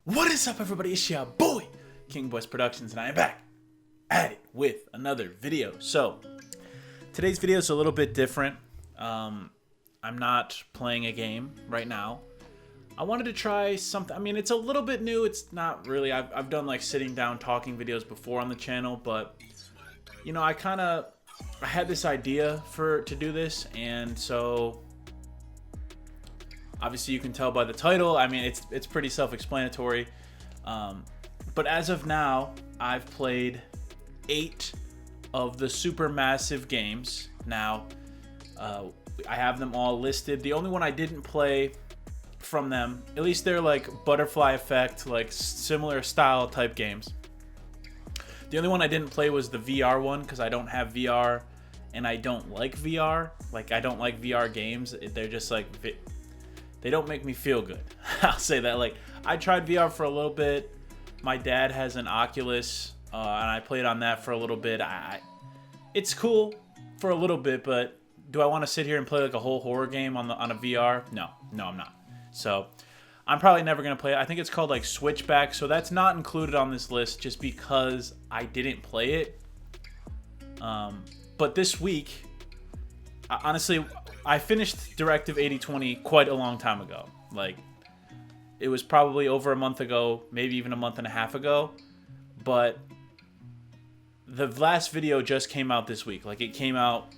What is up, everybody? It's your boy, King Boys Productions, and I am back at it with another video. So, today's video is a little bit different. I'm not playing a game right now. I wanted to try something. I mean, it's a little bit new. It's not really. I've done like sitting down talking videos before on the channel, but you know, I had this idea to do this, and so obviously you can tell by the title. I mean, it's pretty self-explanatory. But as of now, I've played 8 of the Supermassive games. Now, I have them all listed. The only one I didn't play from them, at least they're like Butterfly Effect, like similar style type games. The only one I didn't play was the VR one because I don't have VR and I don't like VR. Like, I don't like VR games. They're just like, they don't make me feel good. I'll say that. Like, I tried VR for a little bit. My dad has an Oculus, and I played on that for a little bit. It's cool for a little bit, but do I want to sit here and play like a whole horror game on a VR? No, I'm not. So I'm probably never gonna play it. I think it's called like Switchback, so that's not included on this list just because I didn't play it. But this week, honestly, I finished Directive 8020 quite a long time ago. Like, it was probably over a month ago, maybe even a month and a half ago. But the last video just came out this week. Like, it came out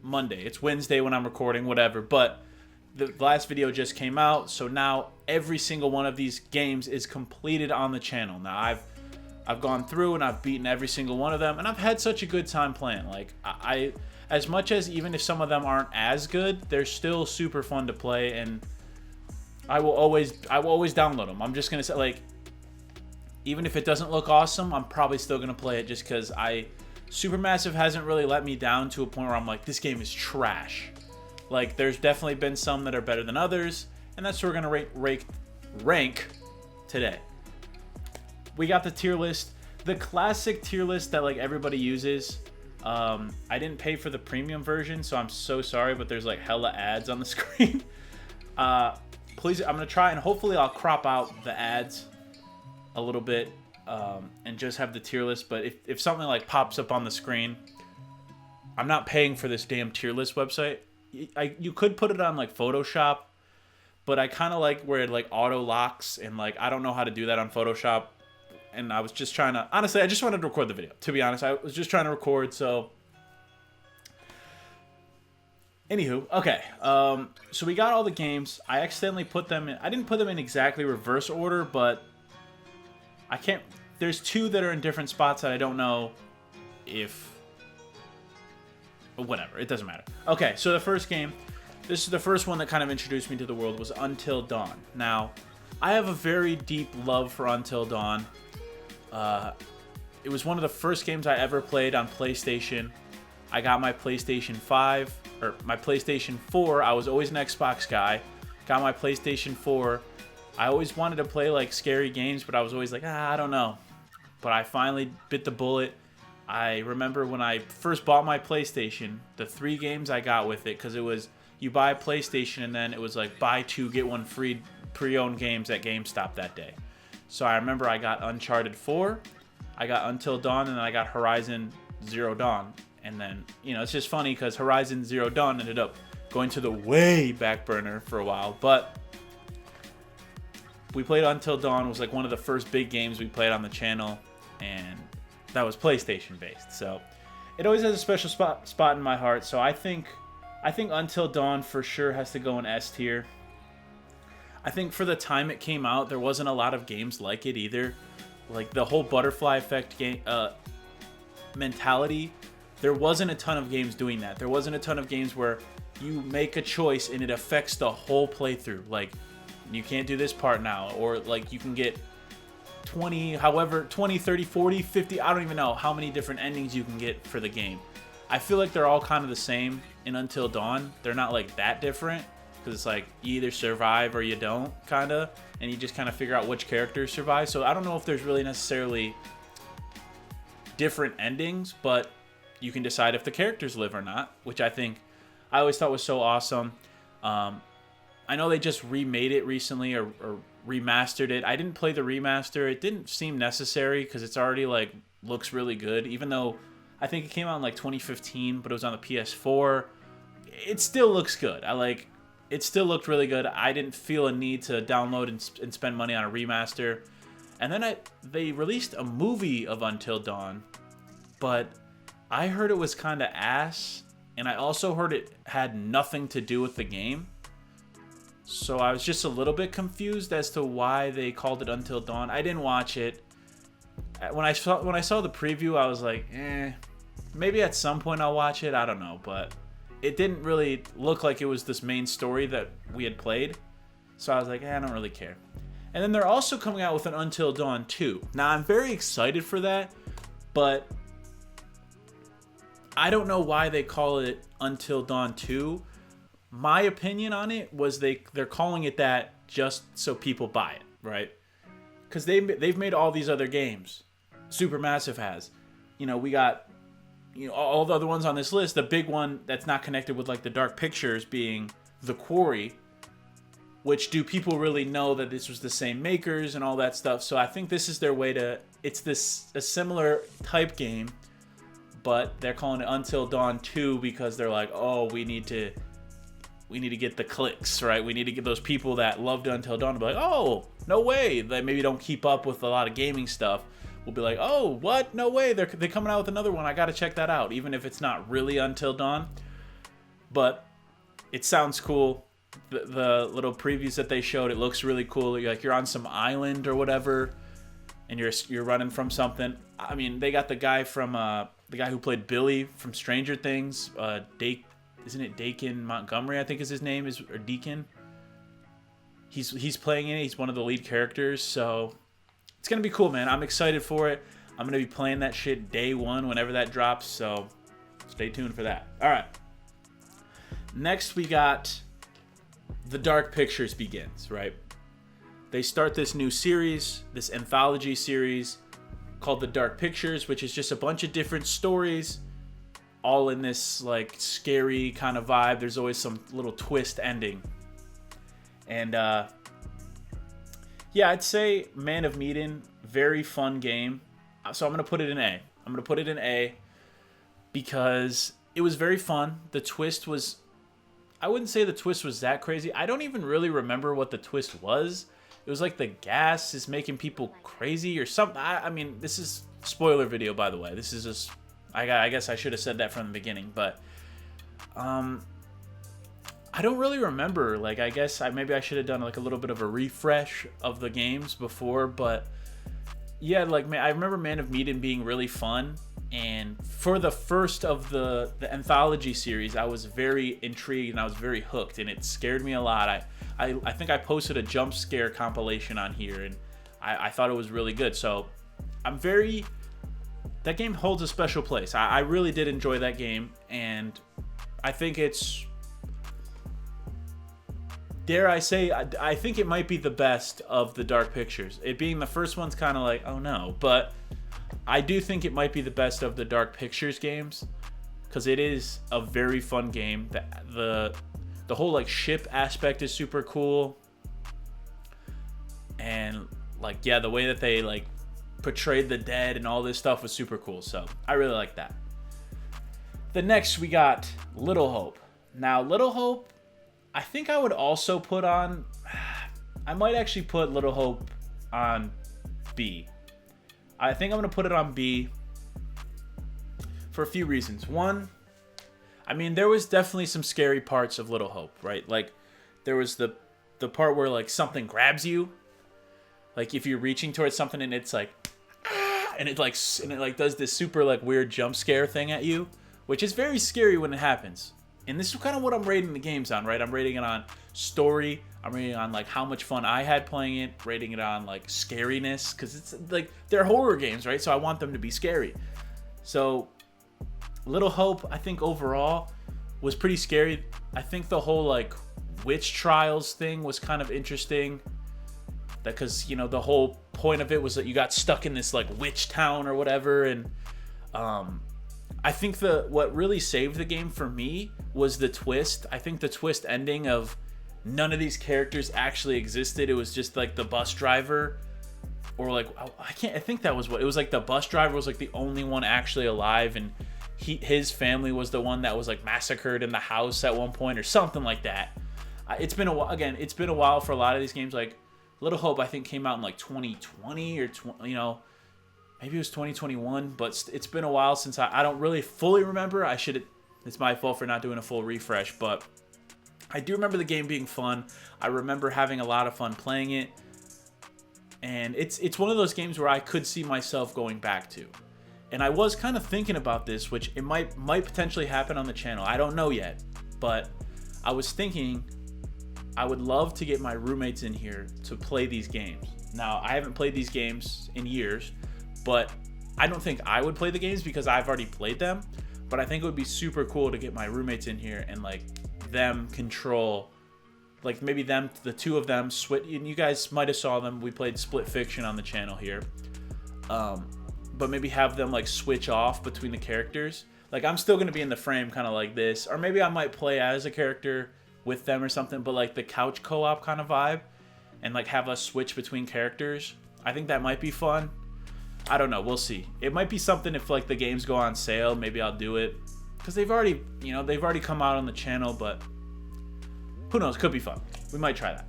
Monday. It's Wednesday when I'm recording, whatever. But the last video just came out, so now every single one of these games is completed on the channel. Now, I've gone through and I've beaten every single one of them, and I've had such a good time playing. Like, as much as even if some of them aren't as good, they're still super fun to play, and I will always download them. I'm just gonna say, like, even if it doesn't look awesome, I'm probably still gonna play it just because Supermassive hasn't really let me down to a point where I'm like, this game is trash. Like, there's definitely been some that are better than others, and that's what we're gonna rank today. We got the tier list, the classic tier list that like everybody uses. I didn't pay for the premium version, so I'm so sorry, but there's like hella ads on the screen. Please, I'm gonna try and hopefully I'll crop out the ads a little bit and just have the tier list. But if something like pops up on the screen, I'm not paying for this damn tier list website. You could put it on like Photoshop, but I kind of like where it like auto locks, and like I don't know how to do that on Photoshop. And I was just trying to, honestly, I just wanted to record the video. To be honest, I was just trying to record, so. Anywho, okay. So we got all the games. I accidentally put them in, I didn't put them in exactly reverse order, but I can't, there's 2 that are in different spots that I don't know if, whatever, it doesn't matter. Okay, so the first game, this is the first one that kind of introduced me to the world, was Until Dawn. Now, I have a very deep love for Until Dawn. It was one of the first games I ever played on PlayStation. I got my PlayStation 5, or my PlayStation 4. I was always an Xbox guy. Got my PlayStation 4. I always wanted to play like scary games, but I was always like, I don't know. But I finally bit the bullet. I remember when I first bought my PlayStation, the 3 games I got with it, because it was, you buy a PlayStation and then it was like buy 2, get 1 free pre-owned games at GameStop that day. So I remember I got Uncharted 4, I got Until Dawn, and then I got Horizon Zero Dawn. And then, you know, it's just funny because Horizon Zero Dawn ended up going to the way back burner for a while. But we played Until Dawn. It was like one of the first big games we played on the channel, and that was PlayStation based. So it always has a special spot in my heart. So I think Until Dawn for sure has to go in S tier. I think for the time it came out, there wasn't a lot of games like it either. Like the whole Butterfly Effect game mentality, there wasn't a ton of games doing that. There wasn't a ton of games where you make a choice and it affects the whole playthrough. Like, you can't do this part now, or like you can get 20, 30, 40, 50, I don't even know how many different endings you can get for the game. I feel like they're all kind of the same in Until Dawn. They're not like that different. Because it's like, you either survive or you don't, kind of. And you just kind of figure out which characters survive. So I don't know if there's really necessarily different endings, but you can decide if the characters live or not, which I always thought was so awesome. I know they just remade it recently, or remastered it. I didn't play the remaster. It didn't seem necessary because it's already like looks really good. Even though I think it came out in like 2015, but it was on the PS4. It still looks good. It still looked really good. I didn't feel a need to download and spend money on a remaster. And then they released a movie of Until Dawn, but I heard it was kind of ass, and I also heard it had nothing to do with the game. So I was just a little bit confused as to why they called it Until Dawn. I didn't watch it. When I saw the preview, I was like, maybe at some point I'll watch it. I don't know, but it didn't really look like it was this main story that we had played. So I was like, I don't really care. And then they're also coming out with an Until Dawn 2. Now, I'm very excited for that, but I don't know why they call it Until Dawn 2. My opinion on it was they're calling it that just so people buy it, right? Because they've made all these other games. Supermassive has. We got all the other ones on this list. The big one that's not connected with like the Dark Pictures being The Quarry, which do people really know that this was the same makers and all that stuff? So I think this is their way to. It's a similar type game, but they're calling it Until Dawn 2 because they're like, oh, we need to get the clicks, right? We need to get those people that loved Until Dawn to be like, oh, no way. They maybe don't keep up with a lot of gaming stuff. We'll be like, oh, what? No way. They're coming out with another one. I got to check that out, even if it's not really Until Dawn. But it sounds cool. The little previews that they showed, it looks really cool. You're on some island or whatever, and you're running from something. I mean, they got the guy who played Billy from Stranger Things, isn't it Dakin Montgomery, I think is his name, or Deacon? He's playing in it. He's one of the lead characters, so it's gonna be cool, man. I'm excited for it. I'm gonna be playing that shit day one whenever that drops, so stay tuned for that. All right. Next, we got The Dark Pictures Begins, right? They start this new series, this anthology series called The Dark Pictures, which is just a bunch of different stories all in this like scary kind of vibe. There's always some little twist ending. And yeah, I'd say Man of Medan, very fun game. So I'm going to put it in A. I'm going to put it in A because it was very fun. The twist was, I wouldn't say the twist was that crazy. I don't even really remember what the twist was. It was like the gas is making people crazy or something. I mean, this is spoiler video, by the way. This is just, I guess I should have said that from the beginning, but I don't really remember. Like, I guess maybe I should have done like a little bit of a refresh of the games before, but yeah, like I remember Man of Medan being really fun. And for the first of the anthology series, I was very intrigued and I was very hooked, and it scared me a lot. I think I posted a jump scare compilation on here, and I thought it was really good. So that game holds a special place. I really did enjoy that game, and I think it's, dare I say, I think it might be the best of the Dark Pictures. It being the first one's kind of like, oh no, but I do think it might be the best of the Dark Pictures games because it is a very fun game. The whole like ship aspect is super cool, and like yeah, the way that they like portrayed the dead and all this stuff was super cool. So I really like that. The next we got Little Hope. Now Little Hope, I think I would also put on. I might actually put Little Hope on B. I think I'm going to put it on B for a few reasons. One, I mean, there was definitely some scary parts of Little Hope, right? Like, there was the part where, like, something grabs you. Like, if you're reaching towards something and it's like, and it does this super, like, weird jump scare thing at you, which is very scary when it happens. And this is kind of what I'm rating the games on, right? I'm rating it on story. I'm rating it on like how much fun I had playing it. Rating it on like scariness, because it's like they're horror games, right? So I want them to be scary. So Little Hope, I think overall was pretty scary. I think the whole like witch trials thing was kind of interesting. That because the whole point of it was that you got stuck in this like witch town or whatever, and I think what really saved the game for me was the twist. I think the twist ending of none of these characters actually existed. It was just like the bus driver, or like I think that was what it was, like the bus driver was like the only one actually alive, and his family was the one that was like massacred in the house at one point or something like that. It's been a while. Again, it's been a while for a lot of these games. Like Little Hope, I think came out in like 2020 or maybe it was 2021. But it's been a while since I don't really fully remember. It's my fault for not doing a full refresh, but I do remember the game being fun. I remember having a lot of fun playing it, and it's one of those games where I could see myself going back to. And I was kind of thinking about this, which it might potentially happen on the channel. I don't know yet, but I was thinking I would love to get my roommates in here to play these games. Now, I haven't played these games in years, but I don't think I would play the games because I've already played them. But I think it would be super cool to get my roommates in here and like them control, like maybe the two of them switch. And you guys might have saw them. We played Split Fiction on the channel here. But maybe have them like switch off between the characters. Like I'm still going to be in the frame kind of like this, or maybe I might play as a character with them or something, but like the couch co-op kind of vibe, and like have us switch between characters. I think that might be fun. I don't know, we'll see. It might be something if like the games go on sale, maybe I'll do it, because they've already come out on the channel, but who knows, could be fun. We might try that.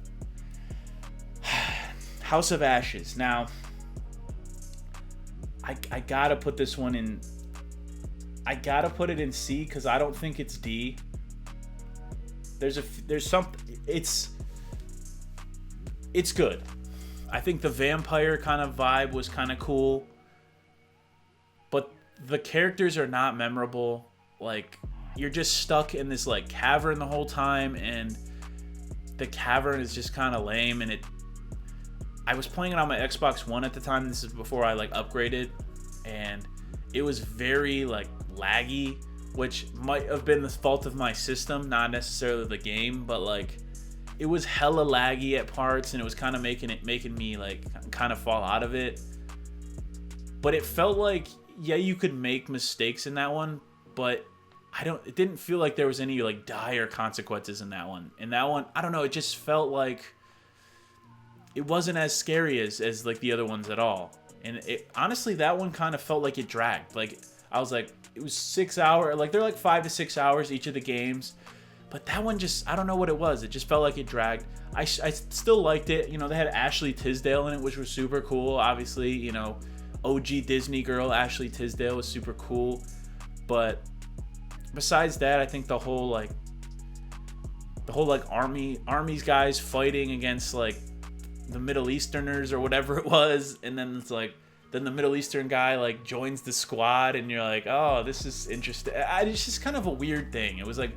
House of Ashes. Now I gotta put this one in. I gotta put it in C because I don't think it's D. There's something. It's good. I think the vampire kind of vibe was kind of cool, but the characters are not memorable. Like you're just stuck in this like cavern the whole time, and the cavern is just kind of lame. And I was playing it on my Xbox One at the time. This is before I like upgraded, and it was very like laggy, which might have been the fault of my system, not necessarily the game, but like it was hella laggy at parts, and it was kind of making me like kind of fall out of it. But it felt like, yeah, you could make mistakes in that one, but it didn't feel like there was any like dire consequences in that one. In that one, I don't know, it just felt like it wasn't as scary as like the other ones at all. And honestly, that one kind of felt like it dragged. Like I was like, it was 6 hours, like they're like 5 to 6 hours each of the games, but that one just, I don't know what it was. It just felt like it dragged. I still liked it. They had Ashley Tisdale in it, which was super cool. Obviously, OG Disney girl Ashley Tisdale was super cool. But besides that, I think the whole armies guys fighting against like the Middle Easterners or whatever it was, and then it's like then the Middle Eastern guy like joins the squad, and you're like, oh, this is interesting. It's just kind of a weird thing. It was like,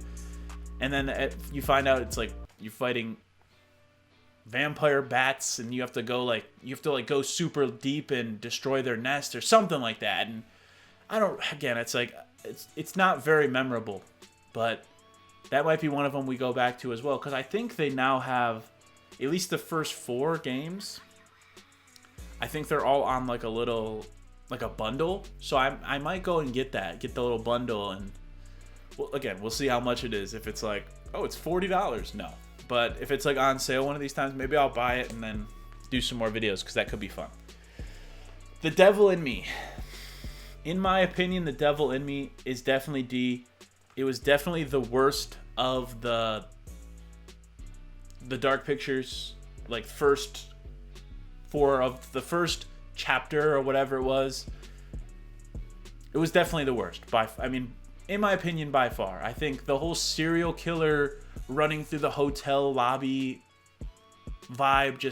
and then you find out it's like you're fighting vampire bats, and you have to go super deep and destroy their nest or something like that. And it's like it's not very memorable, but that might be one of them we go back to as well, because I think they now have at least the first 4 games. I think they're all on like a bundle. So I might go and get the little bundle, and we'll see how much it is. If it's like, oh, it's $40, no. But if it's like on sale one of these times, maybe I'll buy it and then do some more videos, because that could be fun. The Devil in Me. In my opinion, The Devil in Me is definitely D. It was definitely the worst of the Dark Pictures, like first 4 of the first chapter or whatever it was. It was definitely the worst. In my opinion, by far. I think the whole serial killer running through the hotel lobby vibe,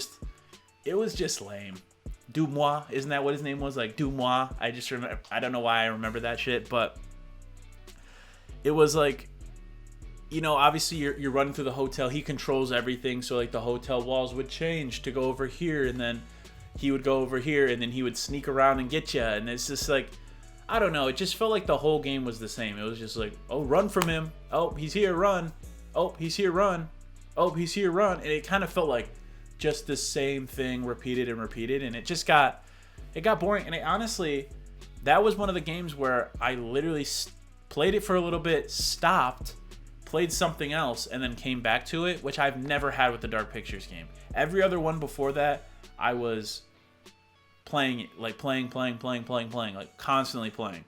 it was just lame. Dumois, isn't that what his name was? Like Dumois. I just remember. I don't know why I remember that shit, but it was like, obviously you're running through the hotel. He controls everything, so like the hotel walls would change to go over here, and then he would go over here, and then he would sneak around and get you. And it's just like, I don't know. It just felt like the whole game was the same. It was just like, oh, run from him. Oh, he's here, run. Oh, he's here, run. Oh, he's here, run. And it kind of felt like just the same thing repeated and repeated, and it got boring. And honestly, that was one of the games where I literally played it for a little bit, stopped, played something else, and then came back to it, which I've never had with the Dark Pictures game. Every other one before that, I was playing it, like playing, like constantly playing.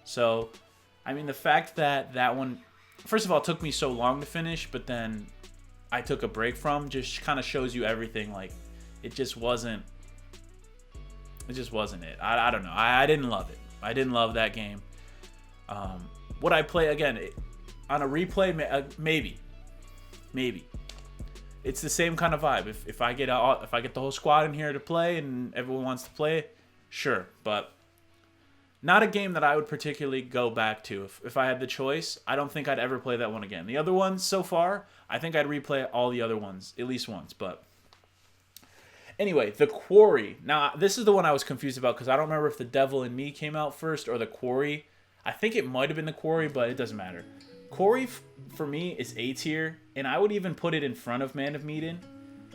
So, I mean, the fact that that one, first of all, it took me so long to finish, but then I took a break from, just kind of shows you everything. Like, it just wasn't it. I don't know. I didn't love it. I didn't love that game. Would I play again on a replay? Maybe. It's the same kind of vibe. If I get the whole squad in here to play and everyone wants to play, sure. But not a game that I would particularly go back to. If I had the choice, I don't think I'd ever play that one again. The other ones so far, I think I'd replay all the other ones at least once. But anyway, The Quarry. Now, this is the one I was confused about because I don't remember if The Devil in Me came out first or The Quarry. I think it might have been The Quarry, but it doesn't matter. Quarry, for me, is A tier, and I would even put it in front of Man of Medan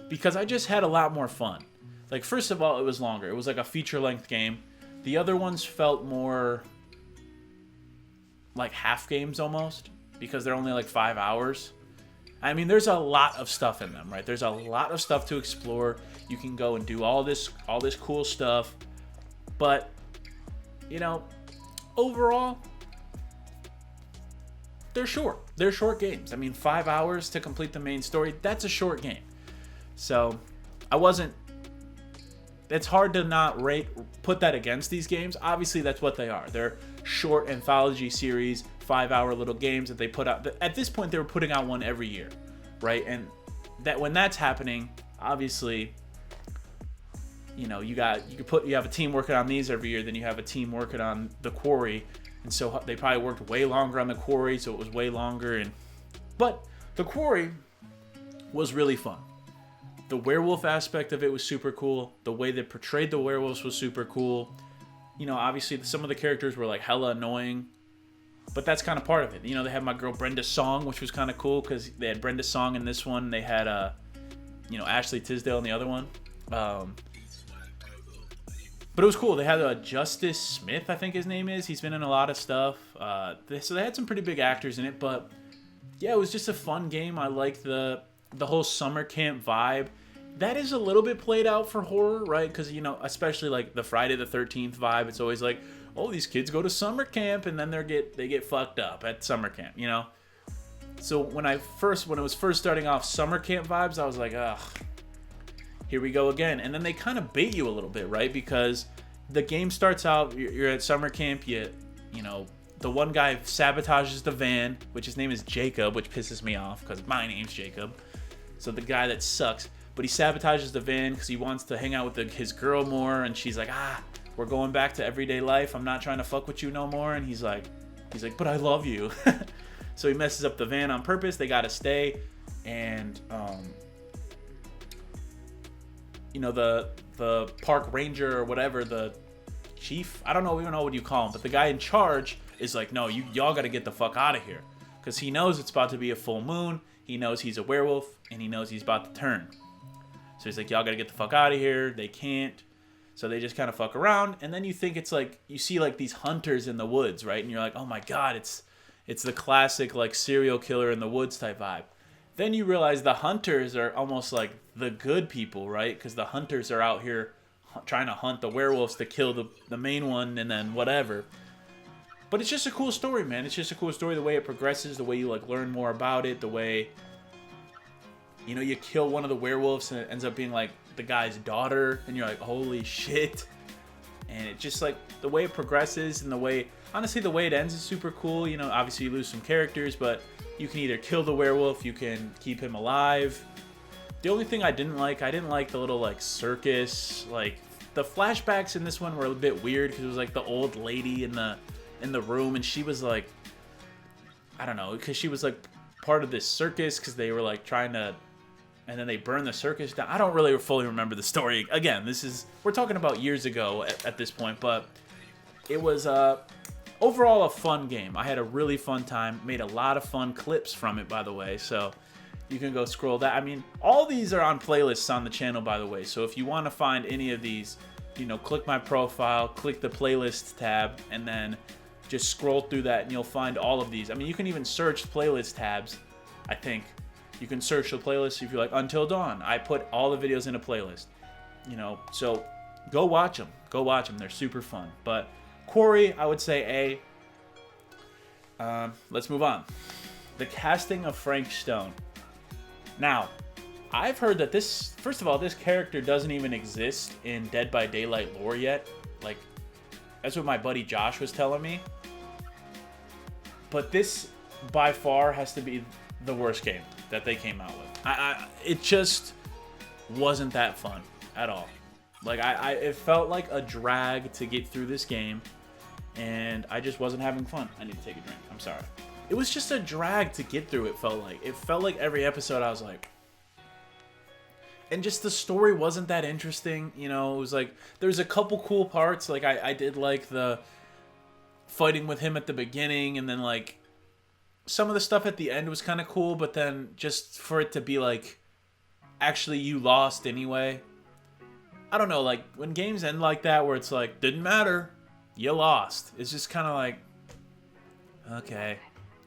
because I just had a lot more fun. Like, first of all, it was longer. It was like a feature-length game. The other ones felt more like half games almost because they're only like 5 hours. I mean, there's a lot of stuff in them, right? There's a lot of stuff to explore. You can go and do all this cool stuff. But, you know, overall, they're short. They're short games. I mean, 5 hours to complete the main story, that's a short game. So, it's hard to not put that against these games. Obviously, that's what they are. They're short anthology series, 5-hour little games that they put out. At this point, they were putting out one every year, right? And that when that's happening, obviously, you know, you have a team working on these every year, then you have a team working on The Quarry. And so they probably worked way longer on The Quarry, so it was way longer. But The Quarry was really fun. The werewolf aspect of it was super cool. The way they portrayed the werewolves was super cool. You know, obviously some of the characters were like hella annoying, but that's kind of part of it. You know, they had my girl Brenda Song, which was kind of cool because they had Brenda Song in this one. They had, Ashley Tisdale in the other one. But it was cool. They had Justice Smith, I think his name is. He's been in a lot of stuff. So they had some pretty big actors in it. But yeah, it was just a fun game. I like the whole summer camp vibe. That is a little bit played out for horror, right? Because, you know, especially like the Friday the 13th vibe. It's always like, oh, these kids go to summer camp and then they get fucked up at summer camp, you know? So when it was first starting off summer camp vibes, I was like, ugh. Here we go again. And then they kind of bait you a little bit, right? Because the game starts out, you're at summer camp, you know, the one guy sabotages the van, which his name is Jacob, which pisses me off because my name's Jacob. So the guy that sucks, but he sabotages the van because he wants to hang out with his girl more, and she's like, we're going back to everyday life. I'm not trying to fuck with you no more. And he's like, but I love you. So he messes up the van on purpose. They gotta stay, and you know, the park ranger or whatever, the chief, I don't even know what you call him, but the guy in charge is like, no, y'all got to get the fuck out of here, because he knows it's about to be a full moon. He knows he's a werewolf, and he knows he's about to turn. So he's like, y'all got to get the fuck out of here. They can't. So they just kind of fuck around, and then you think it's like, you see like these hunters in the woods, right? And you're like, oh my god, it's the classic like serial killer in the woods type vibe. Then you realize the hunters are almost like the good people, right? Because the hunters are out here trying to hunt the werewolves to kill the main one and then whatever. But it's just a cool story, man. It's just a cool story, the way it progresses, the way you like learn more about it, the way, you know, you kill one of the werewolves and it ends up being like the guy's daughter, and you're like, holy shit. And it just like the way it progresses and the way, honestly, the way it ends is super cool. You know, obviously you lose some characters, but you can either kill the werewolf, you can keep him alive. The only thing I didn't like the little like circus, like the flashbacks in this one were a bit weird because it was like the old lady in the room, and she was like, I don't know, because she was like part of this circus because they were like trying to, and then they burned the circus down. I don't really fully remember the story. Again, we're talking about years ago at this point, but it was overall a fun game. I had a really fun time. Made a lot of fun clips from it, by the way. So you can go scroll that. I mean, all these are on playlists on the channel, by the way. So if you want to find any of these, you know, click my profile, click the playlist tab, and then just scroll through that and you'll find all of these. I mean, you can even search playlist tabs, I think. You can search the playlist if you're like, Until Dawn. I put all the videos in a playlist. You know, so go watch them. Go watch them. They're super fun. But Quarry, I would say A. Let's move on. The casting of Frank Stone. Now, I've heard that this, first of all, this character doesn't even exist in Dead by Daylight lore yet. Like, that's what my buddy Josh was telling me. But this, by far, has to be the worst game that they came out with. It just wasn't that fun at all. Like, it felt like a drag to get through this game, and I just wasn't having fun. I need to take a drink. I'm sorry. It was just a drag to get through, it felt like. It felt like every episode I was like... And just the story wasn't that interesting, you know. It was like, there's a couple cool parts. Like, I did like the fighting with him at the beginning, and then, like, some of the stuff at the end was kind of cool, but then just for it to be like, actually you lost anyway. I don't know, like, when games end like that, where it's like, didn't matter, you lost. It's just kind of like, okay,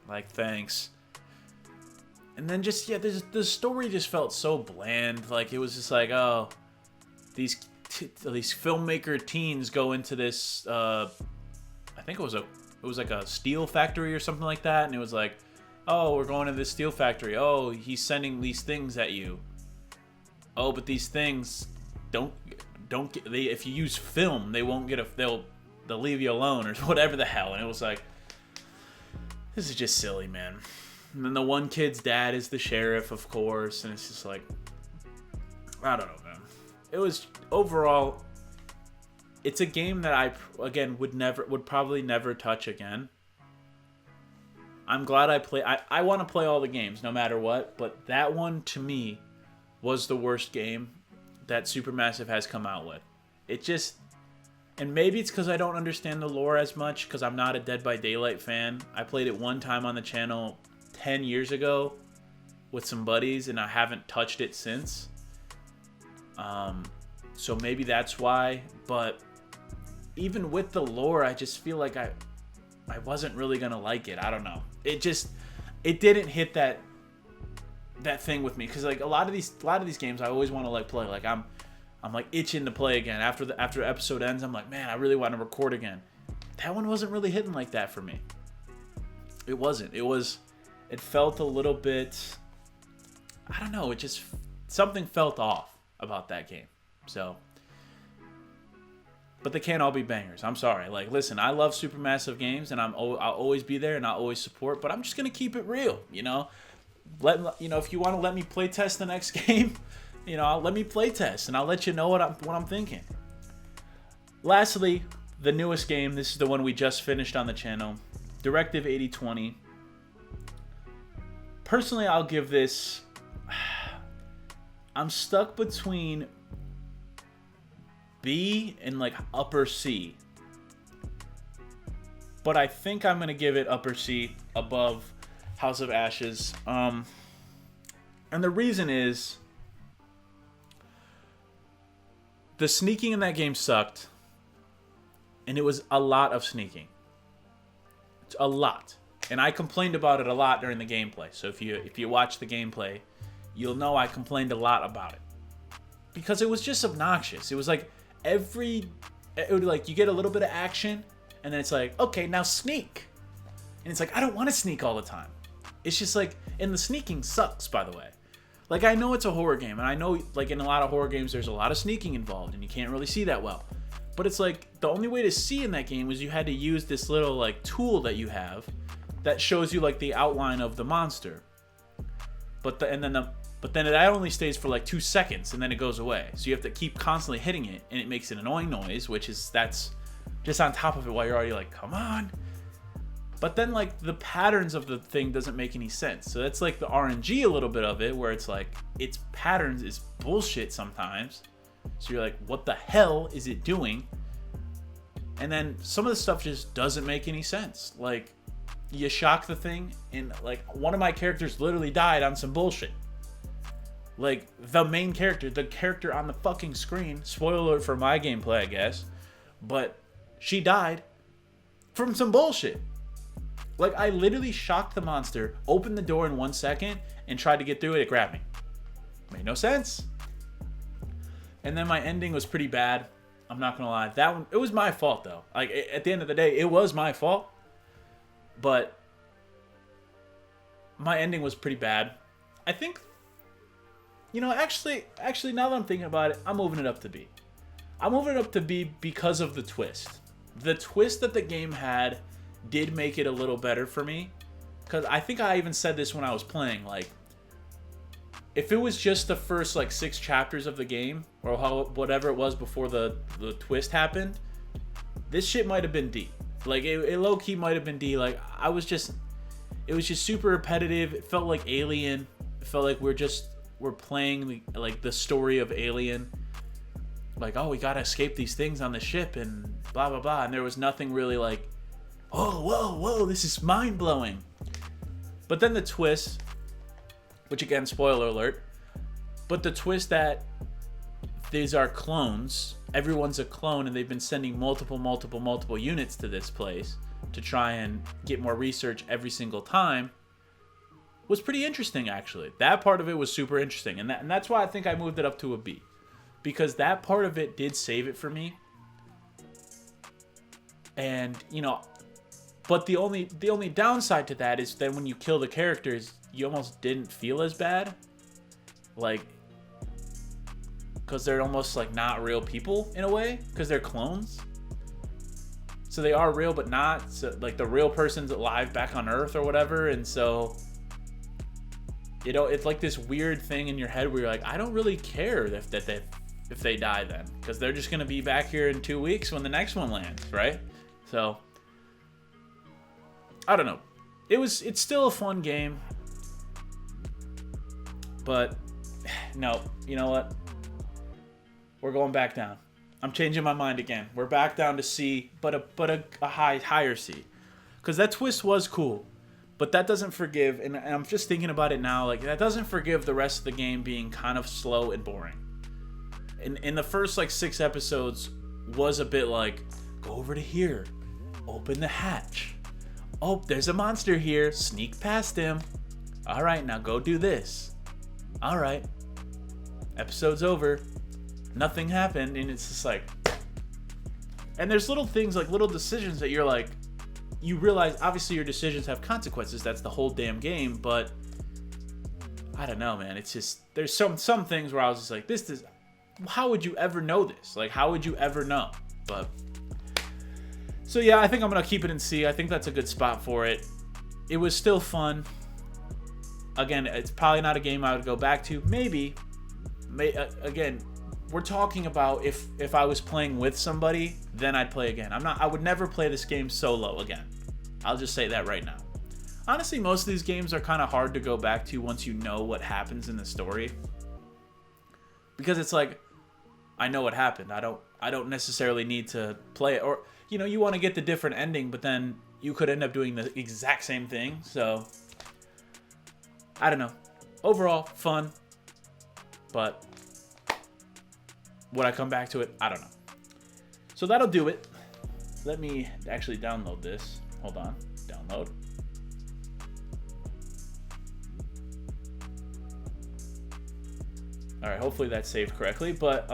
like, thanks. And then just, yeah, the story just felt so bland. Like, it was just like, oh, these filmmaker teens go into this, I think it was like a steel factory or something like that. And it was like, oh, we're going to this steel factory. Oh, he's sending these things at you. Oh, but these things don't get, if you use film, they won't get they'll leave you alone or whatever the hell. And it was like, this is just silly, man. And then the one kid's dad is the sheriff, of course, and it's just like, I don't know, man. It was, overall, it's a game that I, again, would probably never touch again. I'm glad I want to play all the games, no matter what, but that one, to me, was the worst game that Supermassive has come out with. It just, and maybe it's because I don't understand the lore as much, because I'm not a Dead by Daylight fan. I played it one time on the channel 10 years ago with some buddies, and I haven't touched it since. So maybe that's why, but even with the lore, I just feel like I wasn't really gonna like it. I don't know. It didn't hit that thing with me, because like a lot of these games I always want to like play. Like I'm like itching to play again. After the episode ends, I'm like, man, I really want to record again. That one wasn't really hitting like that for me. It wasn't. It felt a little bit, I don't know, something felt off about that game. So, but they can't all be bangers. I'm sorry. Like, listen, I love Supermassive games, and I'll always be there, and I'll always support, but I'm just going to keep it real, you know? If you want to let me play test the next game, you know, let me play test, and I'll let you know what I'm thinking. Lastly, the newest game, this is the one we just finished on the channel, Directive 8020. Personally, I'll give this... I'm stuck between B and like upper C. But I think I'm going to give it upper C above House of Ashes. And the reason is, the sneaking in that game sucked. And it was a lot of sneaking. It's a lot. And I complained about it a lot during the gameplay. So if you watch the gameplay, you'll know I complained a lot about it. Because it was just obnoxious. It was like you get a little bit of action, and then it's like, okay, now sneak. And it's like, I don't want to sneak all the time. It's just like, and the sneaking sucks, by the way. Like, I know it's a horror game, and I know, like, in a lot of horror games, there's a lot of sneaking involved, and you can't really see that well. But it's like, the only way to see in that game was you had to use this little, like, tool that you have that shows you like the outline of the monster, but then it only stays for like 2 seconds and then it goes away. So you have to keep constantly hitting it, and it makes an annoying noise, that's just on top of it while you're already like, come on. But then like the patterns of the thing doesn't make any sense. So that's like the RNG a little bit of it, where it's like its patterns is bullshit sometimes. So you're like, what the hell is it doing? And then some of the stuff just doesn't make any sense. Like, you shock the thing, and like one of my characters literally died on some bullshit. Like, the main character, the character on the fucking screen, spoiler alert for my gameplay, I guess, but she died from some bullshit. Like, I literally shocked the monster, opened the door in 1 second, and tried to get through it. It grabbed me. Made no sense. And then my ending was pretty bad. I'm not gonna lie. That one, it was my fault though. Like, at the end of the day, it was my fault. But my ending was pretty bad. I think, actually, now that I'm thinking about it, I'm moving it up to B. I'm moving it up to B because of the twist. The twist that the game had did make it a little better for me. Because I think I even said this when I was playing. Like, if it was just the first, 6 chapters of the game, or whatever it was before the twist happened, this shit might have been D. Like, it low-key might have been D. Like, it was just super repetitive. It felt like Alien. It felt like we're playing, the story of Alien. Like, oh, we gotta escape these things on the ship, and blah, blah, blah. And there was nothing really like, oh, whoa, this is mind-blowing. But then the twist, which again, spoiler alert, but the twist that these are clones, everyone's a clone, and they've been sending multiple units to this place to try and get more research every single time, was pretty interesting, actually. That part of it was super interesting, and that's why I think I moved it up to a B. Because that part of it did save it for me. And, but the only downside to that is then when you kill the characters, you almost didn't feel as bad. Like, because they're almost not real people in a way, because they're clones. So they are real, but not. So, the real person's alive back on Earth or whatever. And so, it's like this weird thing in your head where you're like, I don't really care if they die then, because they're just going to be back here in 2 weeks when the next one lands, right? So, I don't know. It's still a fun game. But, no, you know what? We're going back down. I'm changing my mind again. We're back down to C, but a higher C. Because that twist was cool. But that doesn't forgive, and I'm just thinking about it now, that doesn't forgive the rest of the game being kind of slow and boring. In the first 6 episodes was a bit go over to here, open the hatch. Oh, there's a monster here, sneak past him. All right, now go do this. All right, episode's over, nothing happened, and it's just and there's little things, little decisions that you're you realize obviously your decisions have consequences. That's the whole damn game. But I don't know, man. It's just there's some things where I was just this is. How would you ever know this? How would you ever know? But so yeah, I think I'm gonna keep it in C. I think that's a good spot for it. It was still fun. Again, it's probably not a game I would go back to. Maybe. Again, we're talking about if I was playing with somebody, then I'd play again. I would never play this game solo again. I'll just say that right now. Honestly, most of these games are kind of hard to go back to once you know what happens in the story. Because it's I know what happened. I don't necessarily need to play it. Or, you want to get the different ending, but then you could end up doing the exact same thing. So, I don't know. Overall, fun. But would I come back to it? I don't know. So that'll do it. Let me actually download this. Hold on. Download. All right, hopefully that's saved correctly. But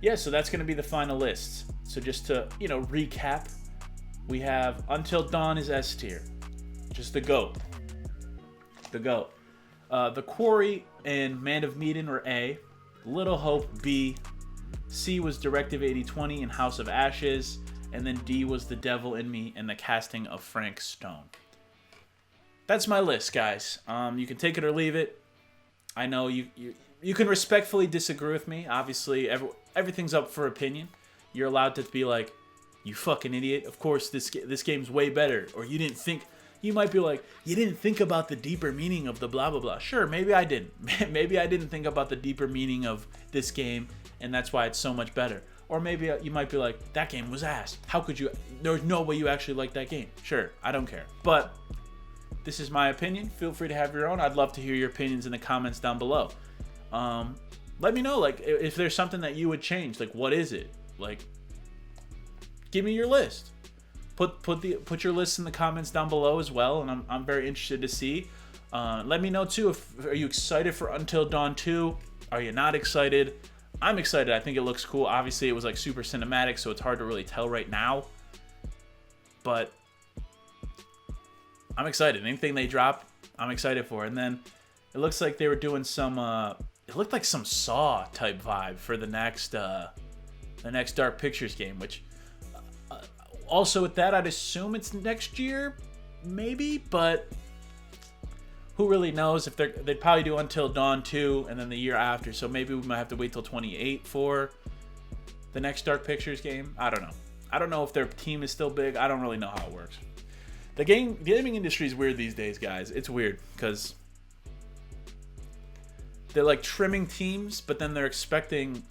yeah, so that's going to be the final list. So just to, recap, we have Until Dawn is S tier. Just the GOAT. The GOAT. The Quarry and Man of Medan were A. Little Hope B. C was Directive 8020 and House of Ashes. And then D was The Devil in Me and the casting of Frank Stone. That's my list, guys. You can take it or leave it. I know you can respectfully disagree with me. Obviously, everything's up for opinion. You're allowed to be you fucking idiot. Of course, this game's way better. Or you didn't think... You might be you didn't think about the deeper meaning of the blah, blah, blah. Sure, maybe I didn't. Maybe I didn't think about the deeper meaning of this game, and that's why it's so much better. Or maybe you might be that game was ass. How could you... There's no way you actually like that game. Sure, I don't care. But this is my opinion. Feel free to have your own. I'd love to hear your opinions in the comments down below. Let me know, if there's something that you would change. What is it? Give me your list. put your lists in the comments down below as well, and I'm very interested to see. Let me know too, are you excited for Until Dawn 2? Are you not excited? I'm excited. I think it looks cool. Obviously, it was like super cinematic, so it's hard to really tell right now. But I'm excited. Anything they drop, I'm excited for. And then it looks like they were doing some. It looked like some Saw type vibe for the next Dark Pictures game. Which also with that, I'd assume it's next year, maybe. But who really knows? If they'd probably do Until Dawn 2 and then the year after. So maybe we might have to wait till 28 for the next Dark Pictures game. I don't know. I don't know if their team is still big. I don't really know how it works. The gaming industry is weird these days, guys. It's weird because they're like trimming teams, but then they're expecting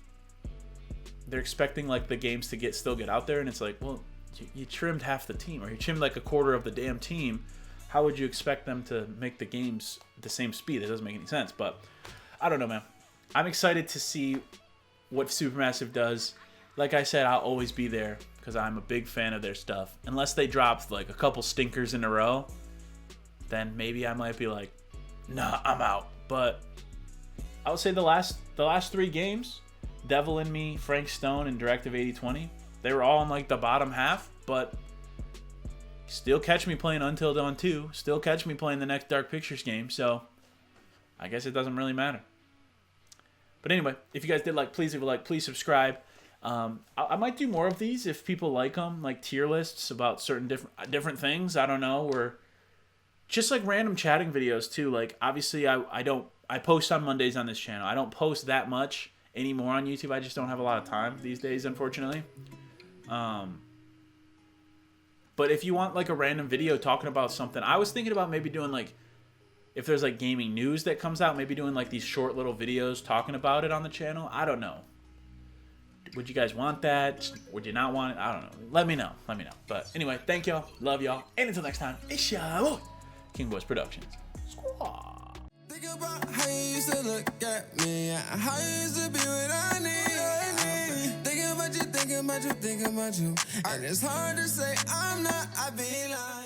like the games to still get out there, and it's like, well, you trimmed half the team, or you trimmed like a quarter of the damn team. How would you expect them to make the games the same speed? It doesn't make any sense. But I don't know, man. I'm excited to see what Supermassive does. Like I said, I'll always be there because I'm a big fan of their stuff. Unless they drop like a couple stinkers in a row, then maybe I might be like, nah, I'm out. But I would say the last 3 games, Devil in Me, Frank Stone, and Directive 8020, they were all in like the bottom half, but still catch me playing Until Dawn 2, still catch me playing the next Dark Pictures game, so I guess it doesn't really matter. But anyway, if you guys did like, please leave a like, please subscribe. I might do more of these if people like them, like tier lists about certain different things. I don't know, or just like random chatting videos too. Like obviously I post on Mondays on this channel. I don't post that much anymore on YouTube. I just don't have a lot of time these days, unfortunately. But if you want like a random video talking about something, I was thinking about maybe doing like, if there's like gaming news that comes out, maybe doing like these short little videos talking about it on the channel. I don't know. Would you guys want that? Would you not want it? I don't know. Let me know. But anyway, thank y'all. Love y'all. And until next time, it's your King Boys Productions. Squaw. Think about how you used to look at me, how you used to be what I need. Thinking about you, and it's hard to say I'm not, I be lying.